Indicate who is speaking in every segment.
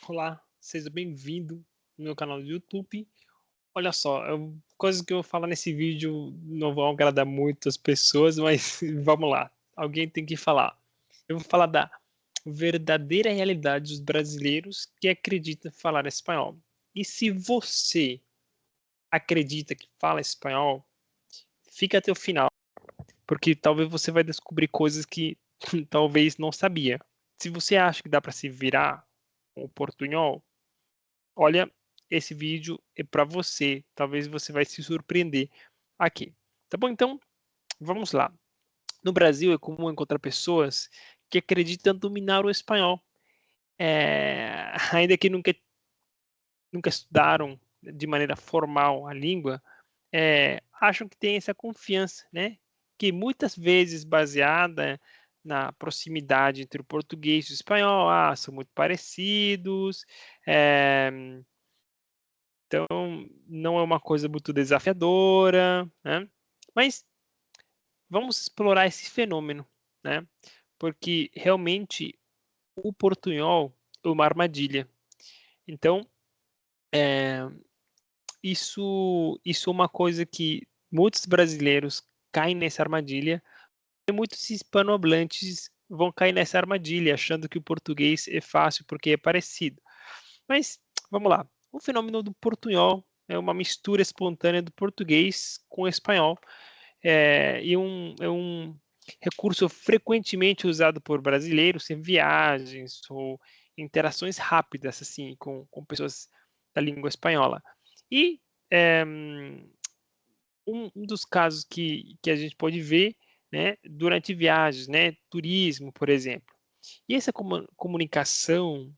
Speaker 1: Olá, seja bem-vindo no meu canal do YouTube. Olha só, coisas que eu vou falar nesse vídeo não vão agradar muitas pessoas, mas vamos lá, alguém tem que falar. Eu vou falar da verdadeira realidade dos brasileiros que acreditam falar espanhol. E se você acredita que fala espanhol, fica até o final, porque talvez você vai descobrir coisas que talvez não sabia. Se você acha que dá para se virar com o portunhol, olha, esse vídeo é para você, talvez você vai se surpreender aqui. Tá bom? Então, vamos lá. No Brasil é comum encontrar pessoas que acreditam dominar o espanhol, ainda que nunca estudaram de maneira formal a língua, acham que tem essa confiança, né? Que muitas vezes baseada na proximidade entre o português e o espanhol, são muito parecidos, eh, então, não é uma coisa muito desafiadora, né? Mas vamos explorar esse fenômeno, né? Porque realmente o portunhol é uma armadilha. Então, eh, isso é uma coisa que muitos brasileiros caem nessa armadilha e muitos hispanohablantes vão cair nessa armadilha, achando que o português é fácil porque é parecido. Mas vamos lá. O fenômeno do portunhol é uma mistura espontânea do português com o espanhol. É um recurso frequentemente usado por brasileiros em viagens ou interações rápidas assim com pessoas da língua espanhola. E é, um dos casos que a gente pode ver, né, durante viagens, né, turismo, por exemplo. E essa comunicação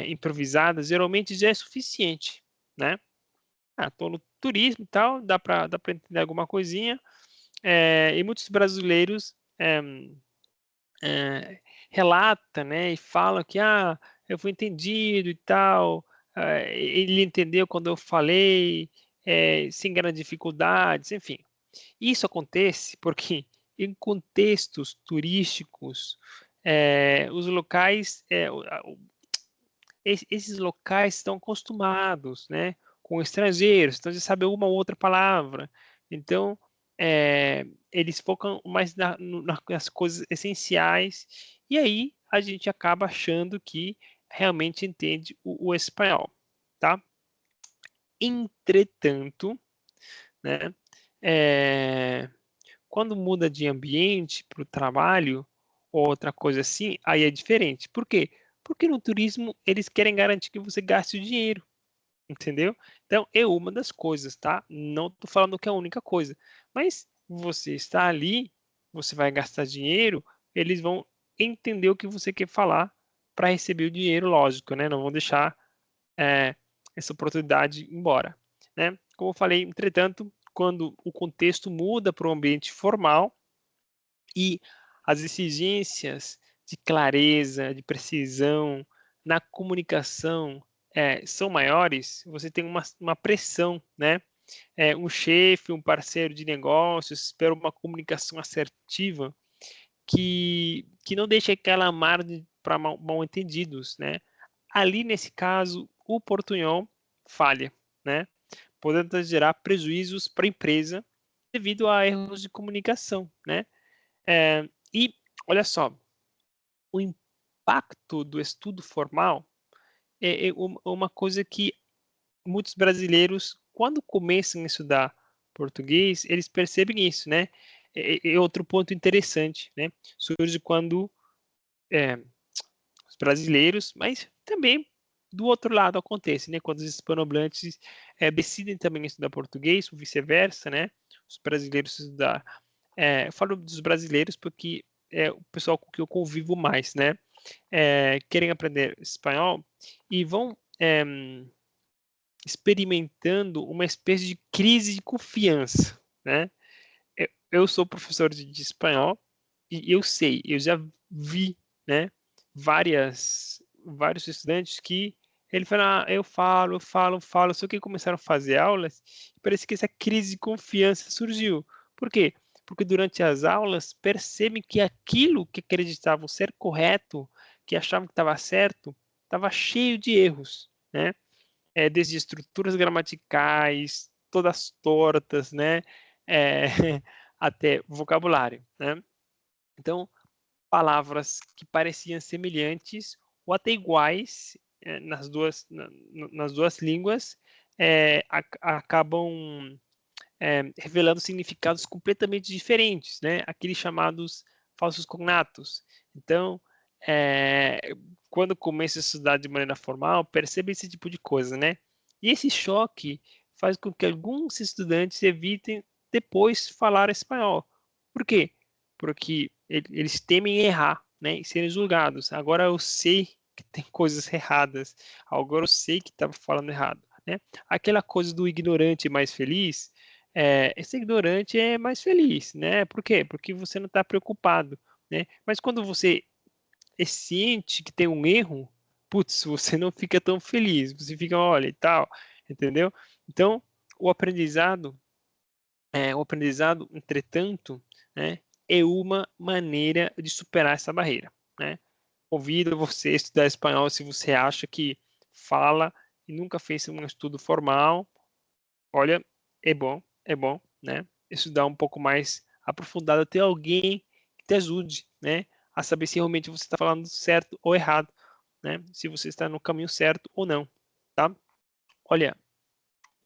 Speaker 1: improvisada geralmente já é suficiente, né? Estou no turismo e tal, dá para entender alguma coisinha. E muitos brasileiros relatam, né, e falam que eu fui entendido e tal, ele entendeu quando eu falei, sem grandes dificuldades, enfim. Isso acontece porque em contextos turísticos, os locais, esses locais estão acostumados, né, com estrangeiros, então já sabe uma ou outra palavra. Então, eles focam mais nas coisas essenciais, e aí a gente acaba achando que realmente entende o espanhol, tá? Entretanto, né, eh, quando muda de ambiente para o trabalho, ou outra coisa assim, aí é diferente. Por quê? Porque no turismo eles querem garantir que você gaste o dinheiro, entendeu? Então é uma das coisas, tá? Não estou falando que é a única coisa, mas você está ali, você vai gastar dinheiro, eles vão entender o que você quer falar para receber o dinheiro, lógico, né? Não vão deixar eh, essa oportunidade embora, né? Como eu falei, entretanto, quando o contexto muda para um ambiente formal e as exigências de clareza, de precisão na comunicação são maiores, você tem uma pressão, né? Um chefe, um parceiro de negócios espera uma comunicação assertiva que não deixa aquela margem para mal-entendidos, né? Ali, nesse caso, o portunhol falha, né? Podendo gerar prejuízos para a empresa devido a erros de comunicação, né? E olha só, o impacto do estudo formal é uma coisa que muitos brasileiros, quando começam a estudar português, eles percebem isso, né? É outro ponto interessante, né? Surge quando é, os brasileiros, mas também do outro lado acontece, né? Quando os hispanohablantes decidem também estudar português, ou vice-versa, né? Os brasileiros estudar. Eu falo dos brasileiros porque é o pessoal com que eu convivo mais, né? Querem aprender espanhol e vão experimentando uma espécie de crise de confiança, né? Eu sou professor de espanhol e eu sei, eu já vi, né, vários estudantes que ele fala, eu falo, só que começaram a fazer aulas, e parece que essa crise de confiança surgiu. Por quê? Porque durante as aulas percebem que aquilo que acreditavam ser correto, que achavam que estava certo, estava cheio de erros, né? Desde estruturas gramaticais, todas tortas, né? Até vocabulário, né? Então, palavras que pareciam semelhantes ou até iguais nas duas línguas acabam revelando significados completamente diferentes, né? Aqueles chamados falsos cognatos. Então, quando começa a estudar de maneira formal, percebe esse tipo de coisa, né? E esse choque faz com que alguns estudantes evitem depois falar espanhol. Por quê? Porque eles temem errar, né? E serem julgados. Agora eu sei que tem coisas erradas. Agora eu sei que estava falando errado, né? Aquela coisa do ignorante mais feliz, esse ignorante é mais feliz, né? Por quê? Porque você não está preocupado, né? Mas quando você é ciente que tem um erro, putz, você não fica tão feliz, você fica, olha, e tal, entendeu? Então, o aprendizado, entretanto, né, é uma maneira de superar essa barreira, né? Convido você a estudar espanhol se você acha que fala e nunca fez um estudo formal. Olha, é bom, né? Estudar um pouco mais aprofundado, ter alguém que te ajude, né? A saber se realmente você está falando certo ou errado, né? Se você está no caminho certo ou não, tá? Olha,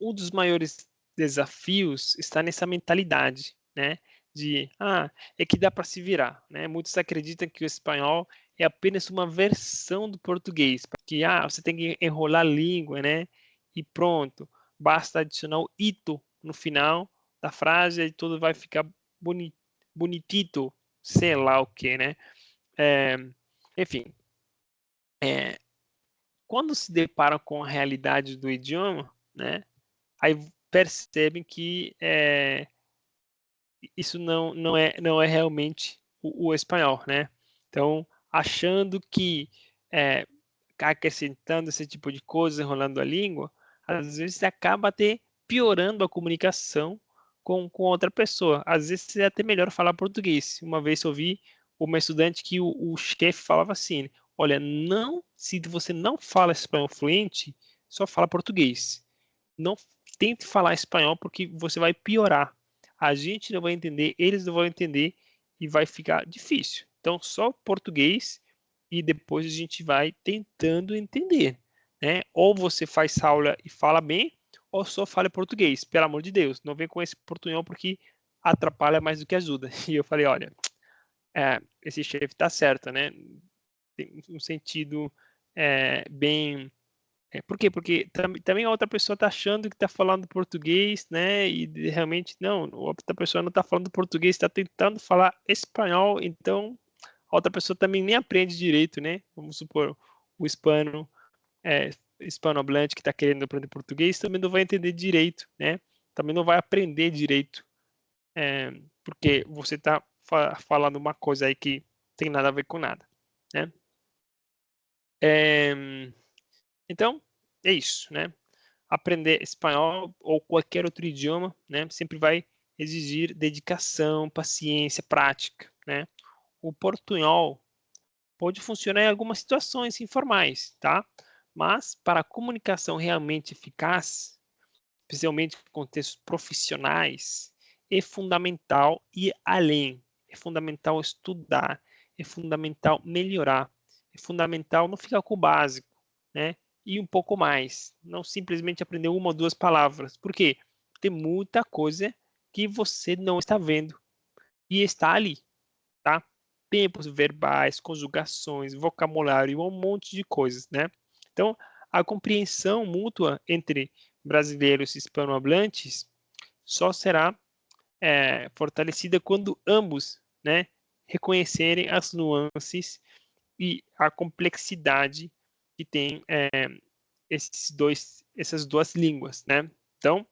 Speaker 1: um dos maiores desafios está nessa mentalidade, né? É que dá para se virar, né? Muitos acreditam que o espanhol é apenas uma versão do português, porque você tem que enrolar a língua, né? E pronto, basta adicionar o ito no final da frase e tudo vai ficar bonitito, sei lá o que, né? É, enfim, é, quando se deparam com a realidade do idioma, né? Aí percebem que isso não é realmente o espanhol, né? Então, achando que é, acrescentando esse tipo de coisa, enrolando a língua, às vezes acaba até piorando a comunicação com outra pessoa. Às vezes é até melhor falar português. Uma vez eu vi uma estudante que o chefe falava assim: olha, não, se você não fala espanhol fluente, só fala português. Não tente falar espanhol porque você vai piorar. A gente não vai entender, eles não vão entender e vai ficar difícil. Então, só português e depois a gente vai tentando entender, né? Ou você faz aula e fala bem, ou só fala português. Pelo amor de Deus, não vem com esse portunhol porque atrapalha mais do que ajuda. E eu falei, olha, esse chefe está certo, né? Tem um sentido bem por quê? Porque também a outra pessoa está achando que está falando português, né? E realmente não, a outra pessoa não está falando português, está tentando falar espanhol, então a outra pessoa também nem aprende direito, né? Vamos supor, o hispanohablante que está querendo aprender português também não vai entender direito, né? Também não vai aprender direito, porque você está falando uma coisa aí que tem nada a ver com nada, né? Então, é isso, né? Aprender espanhol ou qualquer outro idioma, né, sempre vai exigir dedicação, paciência, prática, né? O portunhol pode funcionar em algumas situações informais, tá? Mas para a comunicação realmente eficaz, especialmente em contextos profissionais, é fundamental ir além, é fundamental estudar, é fundamental melhorar, é fundamental não ficar com o básico, né? E um pouco mais, não simplesmente aprender uma ou duas palavras. Por quê? Tem muita coisa que você não está vendo e está ali, tá? Tempos verbais, conjugações, vocabulário, um monte de coisas, né? Então, a compreensão mútua entre brasileiros e hispanohablantes só será fortalecida quando ambos, né, reconhecerem as nuances e a complexidade que tem essas duas línguas, né? Então,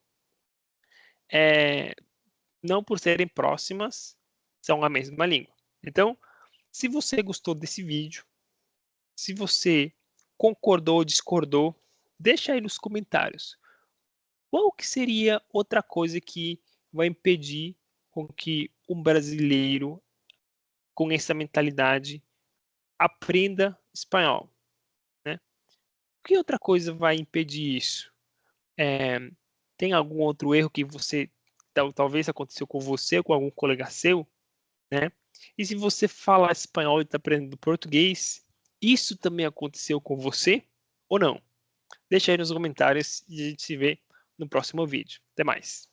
Speaker 1: não por serem próximas, são a mesma língua. Então, se você gostou desse vídeo, se você concordou ou discordou, deixa aí nos comentários. Qual que seria outra coisa que vai impedir com que um brasileiro com essa mentalidade aprenda espanhol, né? que outra coisa vai impedir isso? Tem algum outro erro que você talvez aconteceu com você ou com algum colega seu, né? E se você fala espanhol e está aprendendo português, isso também aconteceu com você ou não? Deixa aí nos comentários e a gente se vê no próximo vídeo. Até mais.